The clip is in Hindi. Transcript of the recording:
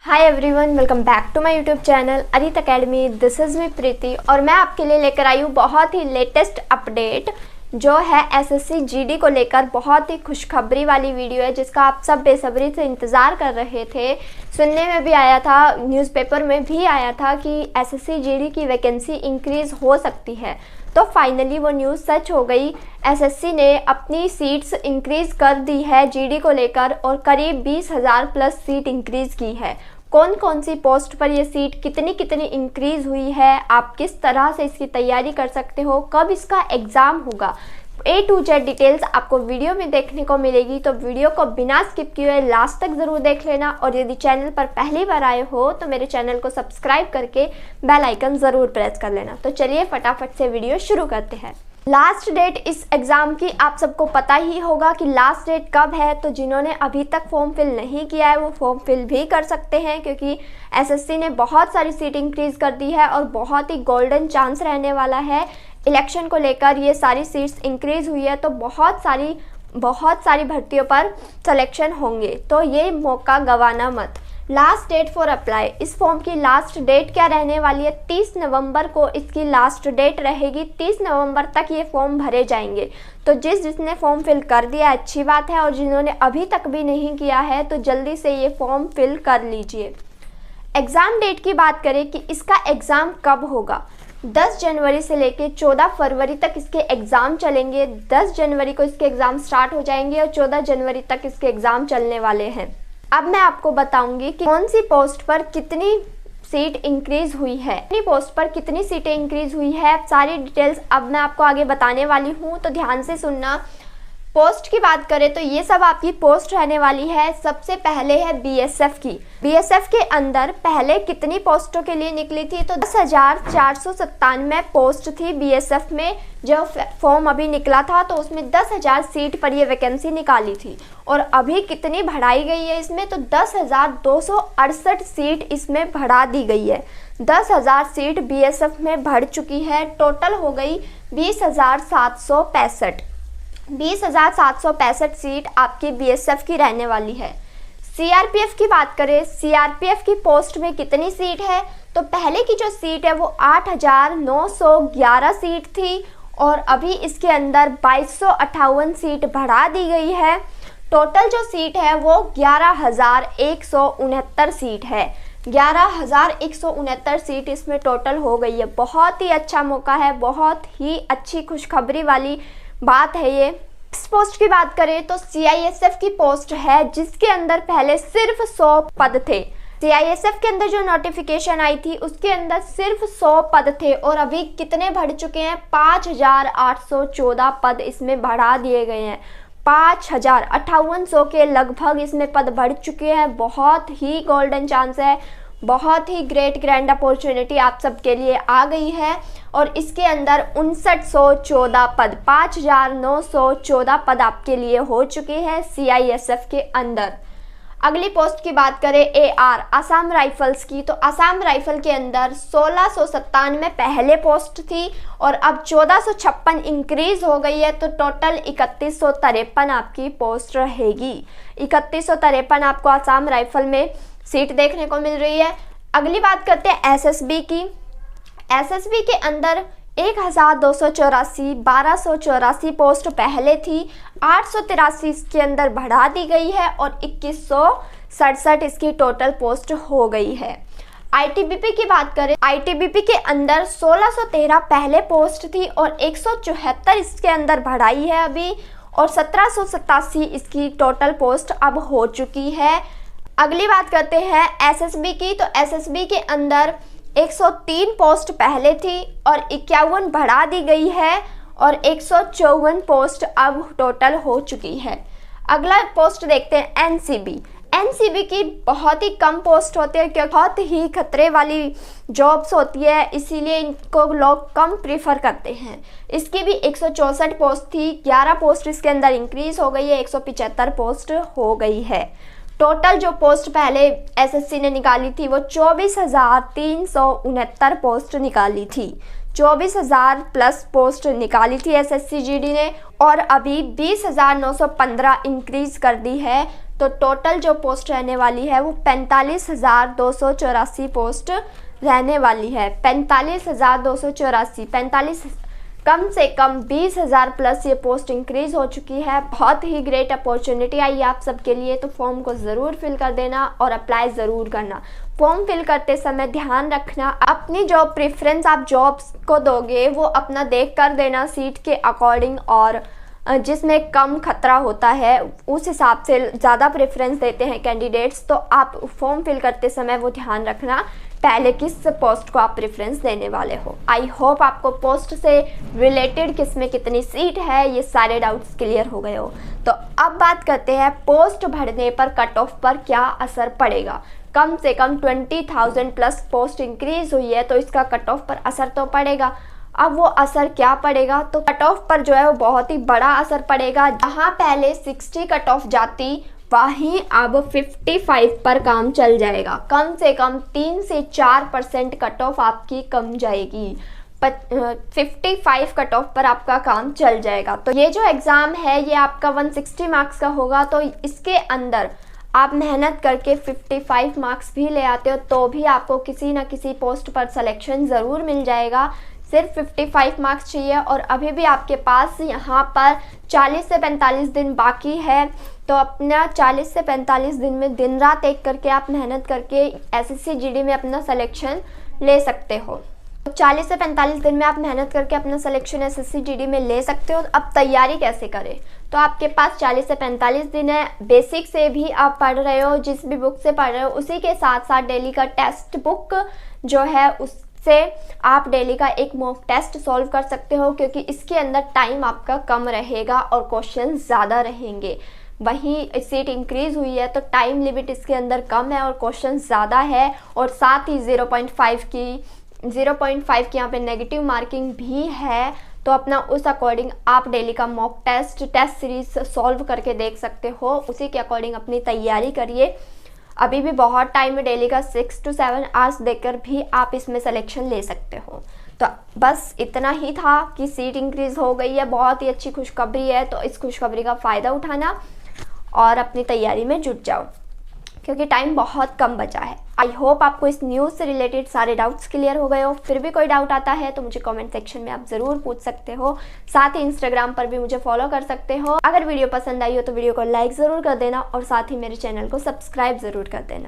Hi everyone, welcome back to my YouTube channel Arit academy. This is me Preeti और मैं आपके लिए लेकर आई हूँ बहुत ही लेटेस्ट अपडेट जो है एसएससी जीडी को लेकर। बहुत ही खुशखबरी वाली वीडियो है जिसका आप सब बेसब्री से इंतज़ार कर रहे थे। सुनने में भी आया था, न्यूज़पेपर में भी आया था कि एसएससी जीडी की वैकेंसी इंक्रीज़ हो सकती है। तो फाइनली वो न्यूज़ सच हो गई। एसएससी ने अपनी सीट्स इंक्रीज़ कर दी है जीडी को लेकर और करीब 20,000 प्लस सीट इंक्रीज़ की है। कौन कौन सी पोस्ट पर ये सीट कितनी कितनी इंक्रीज़ हुई है, आप किस तरह से इसकी तैयारी कर सकते हो, कब इसका एग्ज़ाम होगा, A to Z डिटेल्स आपको वीडियो में देखने को मिलेगी। तो वीडियो को बिना स्किप किए हुए लास्ट तक ज़रूर देख लेना और यदि चैनल पर पहली बार आए हो तो मेरे चैनल को सब्सक्राइब करके बेल आइकन ज़रूर प्रेस कर लेना। तो चलिए फटाफट से वीडियो शुरू करते हैं। लास्ट डेट इस एग्ज़ाम की आप सबको पता ही होगा कि लास्ट डेट कब है। तो जिन्होंने अभी तक फॉर्म फिल नहीं किया है वो फॉर्म फिल भी कर सकते हैं क्योंकि एसएससी ने बहुत सारी सीट इंक्रीज़ कर दी है और बहुत ही गोल्डन चांस रहने वाला है इलेक्शन को लेकर। ये सारी सीट्स इंक्रीज़ हुई है तो बहुत सारी भर्तियों पर सिलेक्शन होंगे, तो ये मौका गंवाना मत। लास्ट डेट फॉर अप्लाई, इस फॉर्म की लास्ट डेट क्या रहने वाली है? 30 नवंबर को इसकी लास्ट डेट रहेगी। 30 नवंबर तक ये फॉर्म भरे जाएंगे। तो जिसने फॉर्म फिल कर दिया अच्छी बात है और जिन्होंने अभी तक भी नहीं किया है तो जल्दी से ये फॉर्म फिल कर लीजिए। एग्ज़ाम डेट की बात करें कि इसका एग्ज़ाम कब होगा, 10 जनवरी से लेकर 14 फरवरी तक इसके एग्ज़ाम चलेंगे। 10 जनवरी को इसके एग्ज़ाम स्टार्ट हो जाएंगे और 14 जनवरी तक इसके एग्ज़ाम चलने वाले हैं। अब मैं आपको बताऊंगी कि कौन सी पोस्ट पर कितनी सीट इंक्रीज़ हुई है, कितनी पोस्ट पर कितनी सीटें इंक्रीज़ हुई है। सारी डिटेल्स अब मैं आपको आगे बताने वाली हूँ, तो ध्यान से सुनना। पोस्ट की बात करें तो ये सब आपकी पोस्ट रहने वाली है। सबसे पहले है बीएसएफ की। बीएसएफ के अंदर पहले कितनी पोस्टों के लिए निकली थी? तो 10,497 पोस्ट थी बीएसएफ में। जो फॉर्म अभी निकला था तो उसमें 10,000 सीट पर ये वैकेंसी निकाली थी और अभी कितनी बढ़ाई गई है इसमें? तो 10,268 सीट इसमें बढ़ा दी गई है। 10,000 सीट बीएसएफ में बढ़ चुकी है। टोटल हो गई 20,765। 20,765 सीट आपकी बीएसएफ की रहने वाली है। सीआरपीएफ की बात करें, सीआरपीएफ की पोस्ट में कितनी सीट है? तो पहले की जो सीट है वो 8,911 सीट थी और अभी इसके अंदर 2,258 सीट बढ़ा दी गई है। टोटल जो सीट है वो 11,169 सीट है। 11,169 सीट इसमें टोटल हो गई है। बहुत ही अच्छा मौका है, बहुत ही अच्छी खुशखबरी वाली बात है ये। इस पोस्ट की बात करें तो सीआईएसएफ की पोस्ट है जिसके अंदर पहले सिर्फ 100 पद थे। सीआईएसएफ के अंदर जो नोटिफिकेशन आई थी उसके अंदर सिर्फ 100 पद थे और अभी कितने बढ़ चुके हैं? 5,814 पद इसमें बढ़ा दिए गए हैं। 5,5800 के लगभग इसमें पद बढ़ चुके हैं। बहुत ही गोल्डन चांस है, बहुत ही ग्रैंड अपॉर्चुनिटी आप सबके लिए आ गई है और इसके अंदर 5,914 पद, 5,914 पद आपके लिए हो चुके हैं सीआईएसएफ के अंदर। अगली पोस्ट की बात करें एआर असम राइफल्स की, तो असम राइफल के अंदर 1,697 पहले पोस्ट थी और अब 1,456 इंक्रीज हो गई है। तो टोटल 3,153 आपकी पोस्ट रहेगी। 3,153 आपको असम राइफल में सीट देखने को मिल रही है। अगली बात करते हैं एसएसबी की। एसएसबी के अंदर 1,284, 1,284 पोस्ट पहले थी। 883 इसके अंदर बढ़ा दी गई है और 2,167 इसकी टोटल पोस्ट हो गई है। आईटीबीपी की बात करें, आईटीबीपी के अंदर 1,613 पहले पोस्ट थी और 174 इसके अंदर बढ़ाई है अभी और 1,787 इसकी टोटल पोस्ट अब हो चुकी है। अगली बात करते हैं एसएसबी की, तो एसएसबी के अंदर 103 पोस्ट पहले थी और 51 बढ़ा दी गई है और 154 पोस्ट अब टोटल हो चुकी है। अगला पोस्ट देखते हैं एनसीबी। एनसीबी की बहुत ही कम पोस्ट होते हैं क्योंकि बहुत ही खतरे वाली जॉब्स होती है, इसीलिए इनको लोग कम प्रीफर करते हैं। इसकी भी 164 पोस्ट थी, 11 पोस्ट इसके अंदर इंक्रीज हो गई है, 175 पोस्ट हो गई है। टोटल जो पोस्ट पहले एसएससी ने निकाली थी वो 24,369 पोस्ट निकाली थी। 24,000 प्लस पोस्ट निकाली थी एसएससी जीडी ने और अभी 20,915 इंक्रीज कर दी है। तो टोटल जो पोस्ट रहने वाली है वो 45,284 पोस्ट रहने वाली है। 45,284, 45 कम से कम 20,000 प्लस ये पोस्ट इंक्रीज हो चुकी है। बहुत ही ग्रेट अपॉर्चुनिटी आई है आप सबके लिए। तो फॉर्म को ज़रूर फिल कर देना और अप्लाई ज़रूर करना। फॉर्म फिल करते समय ध्यान रखना, अपनी जो प्रेफरेंस आप जॉब्स को दोगे वो अपना देख कर देना सीट के अकॉर्डिंग, और जिसमें कम खतरा होता है उस हिसाब से ज़्यादा प्रेफरेंस देते हैं कैंडिडेट्स। तो आप फॉर्म फिल करते समय वो ध्यान रखना पहले किस पोस्ट को आप प्रेफरेंस देने वाले हो। आई होप आपको पोस्ट से रिलेटेड किस में कितनी सीट है ये सारे डाउट्स क्लियर हो गए हो। तो अब बात करते हैं पोस्ट भरने पर कट ऑफ पर क्या असर पड़ेगा। कम से कम 20,000 प्लस पोस्ट इंक्रीज हुई है तो इसका कट ऑफ पर असर तो पड़ेगा। अब वो असर क्या पड़ेगा, तो कट ऑफ पर जो है वो बहुत ही बड़ा असर पड़ेगा। जहाँ पहले 60 कट ऑफ जाती वहीं अब 55 पर काम चल जाएगा। कम से कम 3 से 4% कट ऑफ आपकी कम जाएगी। 55 कट ऑफ पर आपका काम चल जाएगा। तो ये जो एग्ज़ाम है ये आपका 160 मार्क्स का होगा। तो इसके अंदर आप मेहनत करके 55 मार्क्स भी ले आते हो तो भी आपको किसी ना किसी पोस्ट पर सिलेक्शन ज़रूर मिल जाएगा। सिर्फ 55 मार्क्स चाहिए और अभी भी आपके पास यहाँ पर 40 से 45 दिन बाकी है। तो अपना 40 से 45 दिन में दिन रात एक करके आप मेहनत करके एसएससी जीडी में अपना सिलेक्शन ले सकते हो। तो 40 से 45 दिन में आप मेहनत करके अपना सिलेक्शन एसएससी जीडी में ले सकते हो। अब तैयारी कैसे करें, तो आपके पास 40 से 45 दिन है। बेसिक से भी आप पढ़ रहे हो, जिस भी बुक से पढ़ रहे हो उसी के साथ साथ डेली का टेक्स्ट बुक जो है उससे आप डेली का एक मॉक टेस्ट सॉल्व कर सकते हो, क्योंकि इसके अंदर टाइम आपका कम रहेगा और क्वेश्चन ज़्यादा रहेंगे। वहीं सीट इंक्रीज हुई है तो टाइम लिमिट इसके अंदर कम है और क्वेश्चन ज़्यादा है, और साथ ही 0.5 की यहाँ पे नेगेटिव मार्किंग भी है। तो अपना उस अकॉर्डिंग आप डेली का मॉक टेस्ट सीरीज सॉल्व करके देख सकते हो। उसी के अकॉर्डिंग अपनी तैयारी करिए। अभी भी बहुत टाइम है, डेली का 6 to 7 आवर्स देकर भी आप इसमें सिलेक्शन ले सकते हो। तो बस इतना ही था कि सीट इंक्रीज हो गई है, बहुत ही अच्छी खुशखबरी है। तो इस खुशखबरी का फ़ायदा उठाना और अपनी तैयारी में जुट जाओ, क्योंकि टाइम बहुत कम बचा है। आई होप आपको इस न्यूज़ से रिलेटेड सारे डाउट्स क्लियर हो गए हो। फिर भी कोई डाउट आता है तो मुझे कमेंट सेक्शन में आप ज़रूर पूछ सकते हो। साथ ही इंस्टाग्राम पर भी मुझे फॉलो कर सकते हो। अगर वीडियो पसंद आई हो तो वीडियो को लाइक ज़रूर कर देना और साथ ही मेरे चैनल को सब्सक्राइब ज़रूर कर देना।